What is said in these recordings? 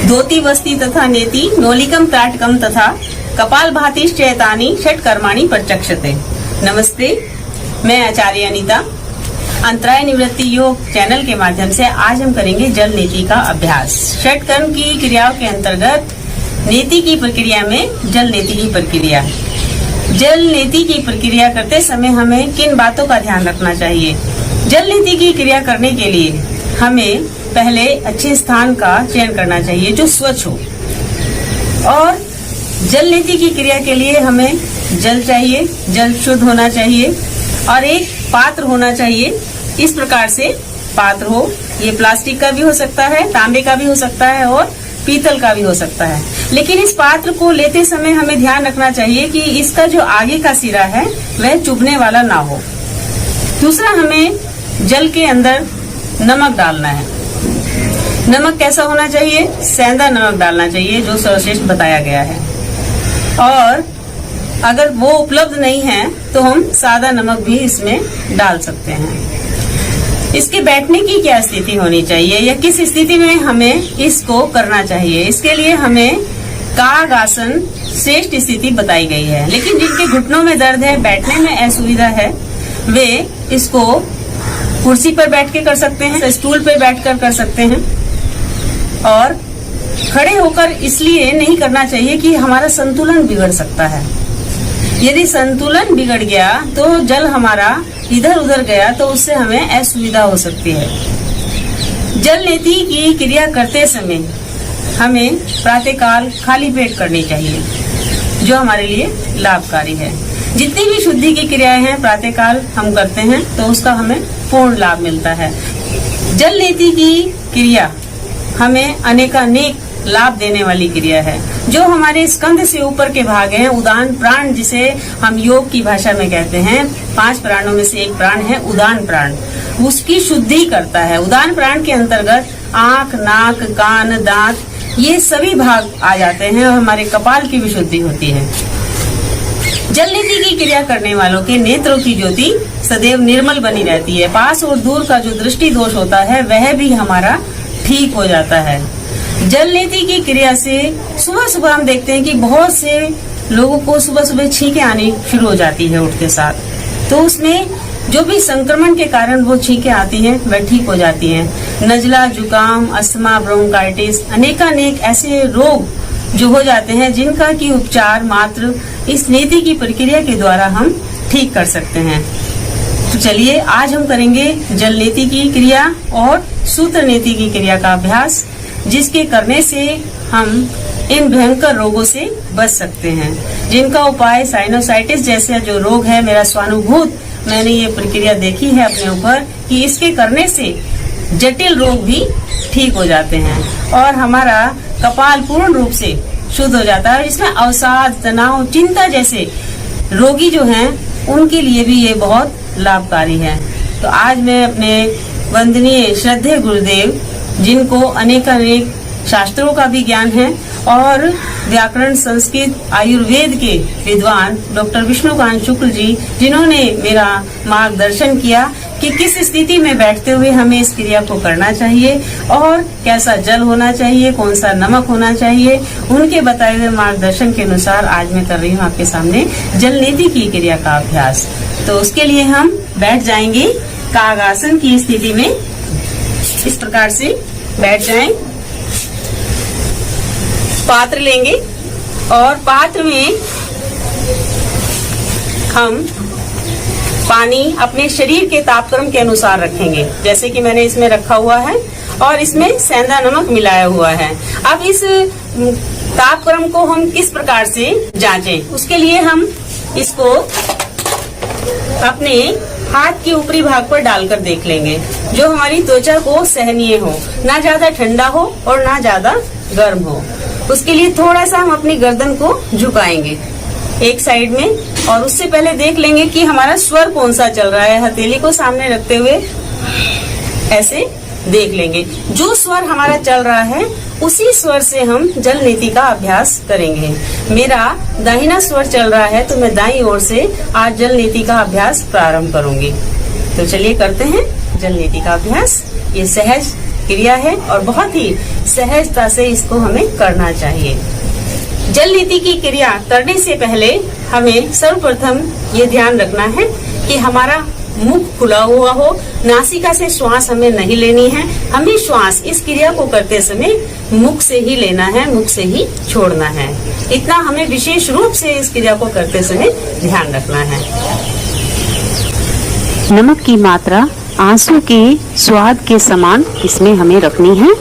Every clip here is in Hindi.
धोती वस्ती तथा नेति नोलिकम त्राटकम तथा कपाल भातिश्चैतानि षट कर्माणि प्रचक्षते। नमस्ते, मैं आचार्य अनीता। अंतराय निवृत्ति योग चैनल के माध्यम से आज हम करेंगे जल नीति का अभ्यास। षट कर्म की क्रियाओं के अंतर्गत नीति की प्रक्रिया में जल नीति की प्रक्रिया। जल नीति की प्रक्रिया करते समय हमें किन बातों का ध्यान रखना चाहिए? जल नीति की क्रिया करने के लिए हमें पहले अच्छे स्थान का चयन करना चाहिए जो स्वच्छ हो, और जल नीति की क्रिया के लिए हमें जल चाहिए, जल शुद्ध होना चाहिए और एक पात्र होना चाहिए। इस प्रकार से पात्र हो, ये प्लास्टिक का भी हो सकता है, तांबे का भी हो सकता है और पीतल का भी हो सकता है। लेकिन इस पात्र को लेते समय हमें ध्यान रखना चाहिए कि इसका जो आगे का सिरा है वह चुभने वाला ना हो। दूसरा, हमें जल के अंदर नमक डालना है। नमक कैसा होना चाहिए? सेंधा नमक डालना चाहिए जो सर्वश्रेष्ठ बताया गया है। और अगर वो उपलब्ध नहीं है तो हम सादा नमक भी इसमें डाल सकते हैं। इसके बैठने की क्या स्थिति होनी चाहिए या किस स्थिति में हमें इसको करना चाहिए? इसके लिए हमें काग आसन श्रेष्ठ स्थिति बताई गई है। लेकिन जिनके घुटनों में दर्द है, बैठने में असुविधा है, वे इसको कुर्सी पर बैठ के कर सकते हैं, स्टूल पर बैठकर कर सकते हैं। और खड़े होकर इसलिए नहीं करना चाहिए कि हमारा संतुलन बिगड़ सकता है। यदि संतुलन बिगड़ गया तो जल हमारा इधर उधर गया तो उससे हमें असुविधा हो सकती है। जल नीति की क्रिया करते समय हमें प्रातःकाल खाली पेट करनी चाहिए जो हमारे लिए लाभकारी है। जितनी भी शुद्धि की क्रियाएं हैं प्रातःकाल हम करते हैं तो उसका हमें पूर्ण लाभ मिलता है। जल नीति की क्रिया हमें अनेकानेक लाभ देने वाली क्रिया है। जो हमारे स्कंध से ऊपर के भाग हैं, उदान प्राण जिसे हम योग की भाषा में कहते हैं, 5 प्राणों में से एक प्राण है उदान प्राण, उसकी शुद्धि करता है। उदान प्राण के अंतर्गत आंख, नाक, कान, दांत ये सभी भाग आ जाते हैं और हमारे कपाल की भी शुद्धि होती है। जल नीति की क्रिया करने वालों के नेत्रों की ज्योति सदैव निर्मल बनी रहती है। पास और दूर का जो दृष्टि दोष होता है वह भी हमारा ठीक हो जाता है। जल नीति की क्रिया से सुबह सुबह हम देखते हैं कि बहुत से लोगों को सुबह सुबह छींकें आनी शुरू हो जाती है उठते साथ, तो उसमें जो भी संक्रमण के कारण वो छींकें आती हैं वह ठीक हो जाती हैं। नजला, जुकाम, अस्थमा, ब्रोंकाइटिस अनेकानेक ऐसे रोग जो हो जाते हैं जिनका की उपचार मात्र इस नीति की प्रक्रिया के द्वारा हम ठीक कर सकते हैं। तो चलिए आज हम करेंगे जल नीति की क्रिया और सूत्र नीति की क्रिया का अभ्यास, जिसके करने से हम इन भयंकर रोगों से बच सकते हैं। जिनका उपाय साइनोसाइटिस जैसे जो रोग है, मेरा स्वानुभूत मैंने ये प्रक्रिया देखी है अपने ऊपर कि इसके करने से जटिल रोग भी ठीक हो जाते हैं और हमारा कपाल पूर्ण रूप से शुद्ध हो जाता है। इसमें अवसाद, तनाव, चिंता जैसे रोगी जो हैं उनके लिए भी ये बहुत लाभकारी है। तो आज मैं अपने वंदनीय श्रद्धेय गुरुदेव, जिनको अनेकानेक शास्त्रों का भी ज्ञान है और व्याकरण, संस्कृत, आयुर्वेद के विद्वान डॉक्टर विष्णुकांत शुक्ल जी, जिन्होंने मेरा मार्गदर्शन किया कि किस स्थिति में बैठते हुए हमें इस क्रिया को करना चाहिए और कैसा जल होना चाहिए, कौन सा नमक होना चाहिए, उनके बताए हुए मार्गदर्शन के अनुसार आज मैं कर रही हूँ आपके सामने जल नीति की क्रिया का अभ्यास। तो उसके लिए हम बैठ जाएंगे कागासन की स्थिति में। इस प्रकार से बैठ जाएं, पात्र लेंगे और पात्र में हम पानी अपने शरीर के तापक्रम के अनुसार रखेंगे, जैसे कि मैंने इसमें रखा हुआ है और इसमें सेंधा नमक मिलाया हुआ है। अब इस तापक्रम को हम किस प्रकार से जांचें, उसके लिए हम इसको अपने हाथ के ऊपरी भाग पर डालकर देख लेंगे, जो हमारी त्वचा को सहनीय हो, ना ज्यादा ठंडा हो और ना ज्यादा गर्म हो। उसके लिए थोड़ा सा हम अपनी गर्दन को झुकाएंगे एक साइड में और उससे पहले देख लेंगे कि हमारा स्वर कौन सा चल रहा है। हथेली को सामने रखते हुए ऐसे देख लेंगे, जो स्वर हमारा चल रहा है उसी स्वर से हम जल नीति का अभ्यास करेंगे। मेरा दाहिना स्वर चल रहा है तो मैं दाईं ओर से आज जल नीति का अभ्यास प्रारंभ करूंगी। तो चलिए करते हैं जल नीति का अभ्यास। ये सहज क्रिया है और बहुत ही सहजता से इसको हमें करना चाहिए। जल नीति की क्रिया करने से पहले हमें सर्वप्रथम ये ध्यान रखना है कि हमारा मुख खुला हुआ हो, नासिका से श्वास हमें नहीं लेनी है। हमें श्वास इस क्रिया को करते समय मुख से ही लेना है, मुख से ही छोड़ना है। इतना हमें विशेष रूप से इस क्रिया को करते समय ध्यान रखना है। नमक की मात्रा आंसू के स्वाद के समान इसमें हमें रखनी है।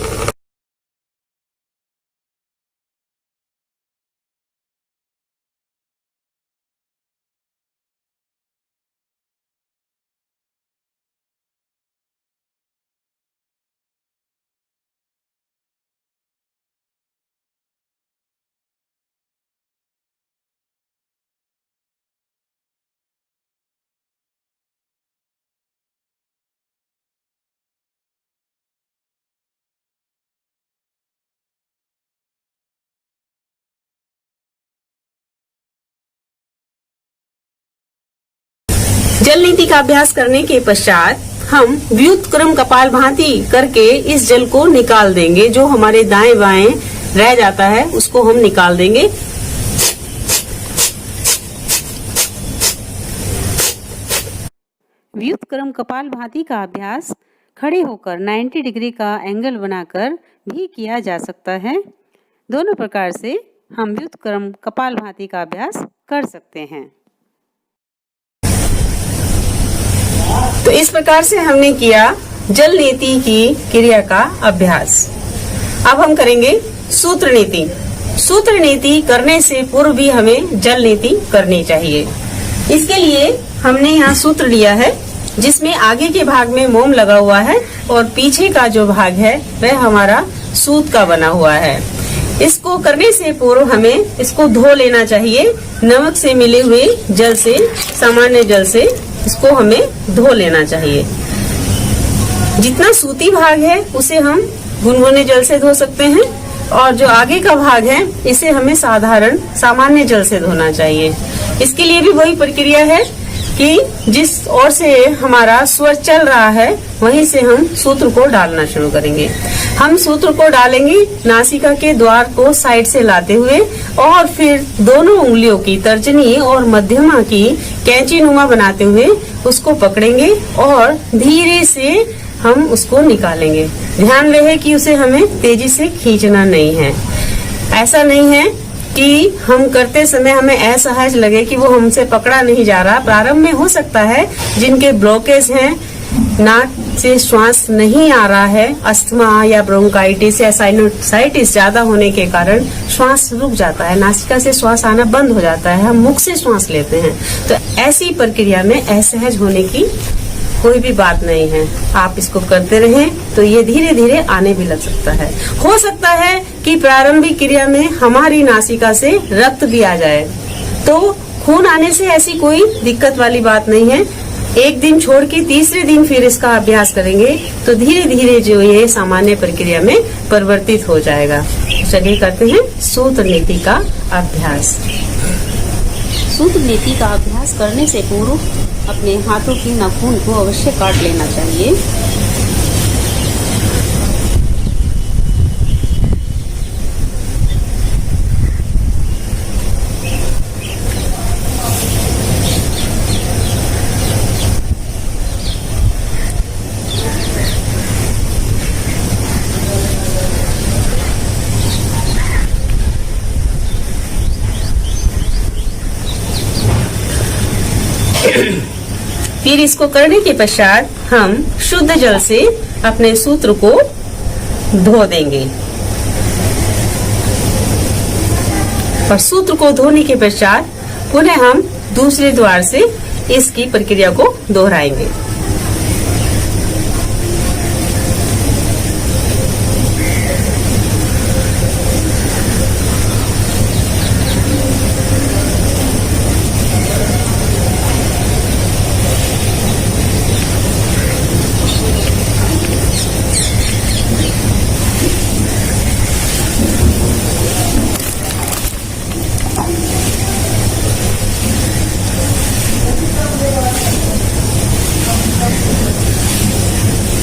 जल नीति का अभ्यास करने के पश्चात हम व्युत्क्रम कपाल भाती करके इस जल को निकाल देंगे। जो हमारे दाएं बाएं रह जाता है उसको हम निकाल देंगे। व्युत्क्रम कपाल भाती का अभ्यास खड़े होकर 90 डिग्री का एंगल बनाकर भी किया जा सकता है। दोनों प्रकार से हम व्युत्क्रम कपाल भाती का अभ्यास कर सकते हैं। तो इस प्रकार से हमने किया जल नीति की क्रिया का अभ्यास। अब हम करेंगे सूत्र नीति। सूत्र नीति करने से पूर्व भी हमें जल नीति करनी चाहिए। इसके लिए हमने यहाँ सूत्र लिया है जिसमें आगे के भाग में मोम लगा हुआ है और पीछे का जो भाग है वह हमारा सूत का बना हुआ है। इसको करने से पूर्व हमें इसको धो लेना चाहिए। नमक से मिले हुए जल से, सामान्य जल से इसको हमें धो लेना चाहिए। जितना सूती भाग है उसे हम गुनगुने जल से धो सकते हैं और जो आगे का भाग है इसे हमें साधारण सामान्य जल से धोना चाहिए। इसके लिए भी वही प्रक्रिया है कि जिस ओर से हमारा स्वर चल रहा है वहीं से हम सूत्र को डालना शुरू करेंगे। हम सूत्र को डालेंगे नासिका के द्वार को साइड से लाते हुए और फिर दोनों उंगलियों की तर्जनी और मध्यमा की कैंची नुमा बनाते हुए उसको पकड़ेंगे और धीरे से हम उसको निकालेंगे। ध्यान रहे कि उसे हमें तेजी से खींचना नहीं है। ऐसा नहीं है कि हम करते समय हमें असहज लगे कि वो हमसे पकड़ा नहीं जा रहा। प्रारंभ में हो सकता है जिनके ब्लॉकेज हैं, नाक से श्वास नहीं आ रहा है, अस्थमा या ब्रोंकाइटिस या साइनोसाइटिस ज्यादा होने के कारण श्वास रुक जाता है, नासिका से श्वास आना बंद हो जाता है, हम मुख से श्वास लेते हैं। तो ऐसी प्रक्रिया में असहज होने की कोई भी बात नहीं है। आप इसको करते रहें तो ये धीरे धीरे आने भी लग सकता है। हो सकता है कि प्रारंभिक क्रिया में हमारी नासिका से रक्त भी आ जाए, तो खून आने से ऐसी कोई दिक्कत वाली बात नहीं है। एक दिन छोड़ के तीसरे दिन फिर इसका अभ्यास करेंगे तो धीरे धीरे जो ये सामान्य प्रक्रिया में परिवर्तित हो जाएगा। चलिए करते हैं सूत्र नीति का अभ्यास। सूत्र नीति का अभ्यास करने से पूर्व अपने हाथों की नाखून को अवश्य काट लेना चाहिए। फिर इसको करने के पश्चात हम शुद्ध जल से अपने सूत्र को धो देंगे और सूत्र को धोने के पश्चात पुनः हम दूसरे द्वार से इसकी प्रक्रिया को दोहराएंगे।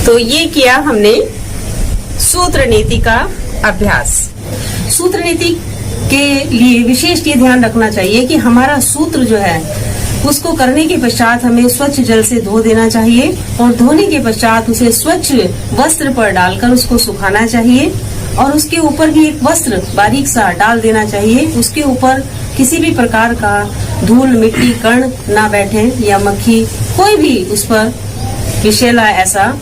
तो ये किया हमने सूत्र नीति का अभ्यास। सूत्र नीति के लिए विशेष ये ध्यान रखना चाहिए कि हमारा सूत्र जो है उसको करने के पश्चात हमें स्वच्छ जल से धो देना चाहिए और धोने के पश्चात उसे स्वच्छ वस्त्र पर डालकर उसको सुखाना चाहिए और उसके ऊपर भी एक वस्त्र बारीक सा डाल देना चाहिए। उसके ऊपर किसी भी प्रकार का धूल मिट्टी कण ना बैठे या मक्खी कोई भी उस पर विषैला ऐसा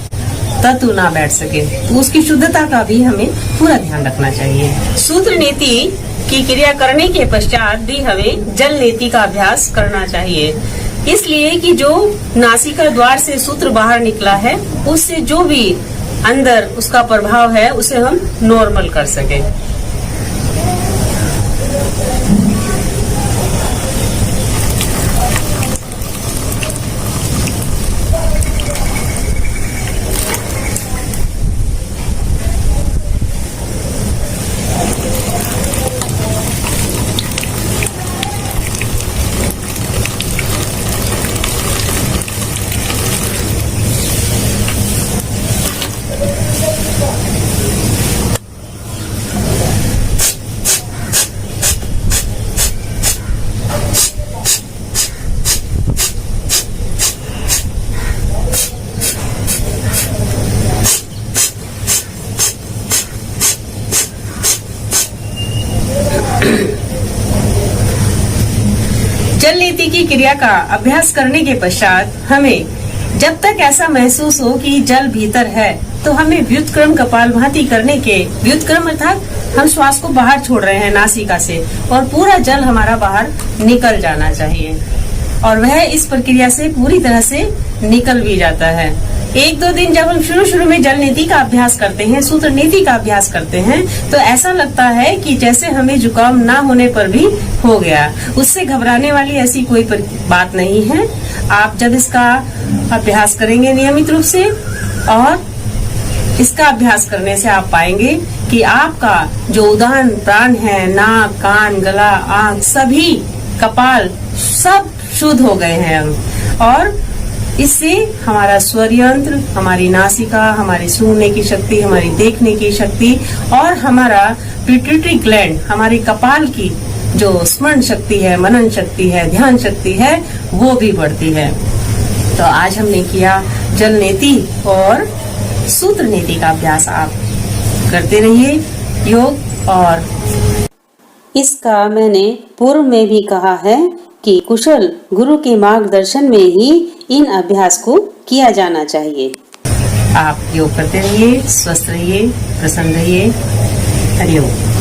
तत्व ना बैठ सके, तो उसकी शुद्धता का भी हमें पूरा ध्यान रखना चाहिए। सूत्र नीति की क्रिया करने के पश्चात भी हमें जल नीति का अभ्यास करना चाहिए, इसलिए कि जो नासिका द्वार से सूत्र बाहर निकला है उससे जो भी अंदर उसका प्रभाव है उसे हम नॉर्मल कर सके। जल नीति की क्रिया का अभ्यास करने के पश्चात हमें जब तक ऐसा महसूस हो कि जल भीतर है तो हमें व्युत्क्रम कपालभाति करने के, व्युत्क्रम अर्थात हम श्वास को बाहर छोड़ रहे हैं नासिका से और पूरा जल हमारा बाहर निकल जाना चाहिए और वह इस प्रक्रिया से पूरी तरह से निकल भी जाता है। एक दो दिन जब हम शुरू में जल नीति का अभ्यास करते हैं, सूत्र नीति का अभ्यास करते हैं, तो ऐसा लगता है कि जैसे हमें जुकाम ना होने पर भी हो गया। उससे घबराने वाली ऐसी कोई बात नहीं है। आप जब इसका अभ्यास करेंगे नियमित रूप से और इसका अभ्यास करने से आप पाएंगे कि आपका जो उदान प्राण है, नाक, कान, गला, आंख, सभी कपाल सब शुद्ध हो गए हैं और इससे हमारा स्वर यंत्र, हमारी नासिका, हमारी सूंघने की शक्ति, हमारी देखने की शक्ति और हमारा पिट्यूटरी ग्लैंड, हमारी कपाल की जो स्मरण शक्ति है, मनन शक्ति है, ध्यान शक्ति है, वो भी बढ़ती है। तो आज हमने किया जल नीति और सूत्र नीति का अभ्यास। आप करते रहिए योग। और इसका मैंने पूर्व में भी कहा है कि कुशल गुरु के मार्गदर्शन में ही इन अभ्यास को किया जाना चाहिए। आप योग करते रहिए, स्वस्थ रहिए, प्रसन्न रहिए। हरिओम।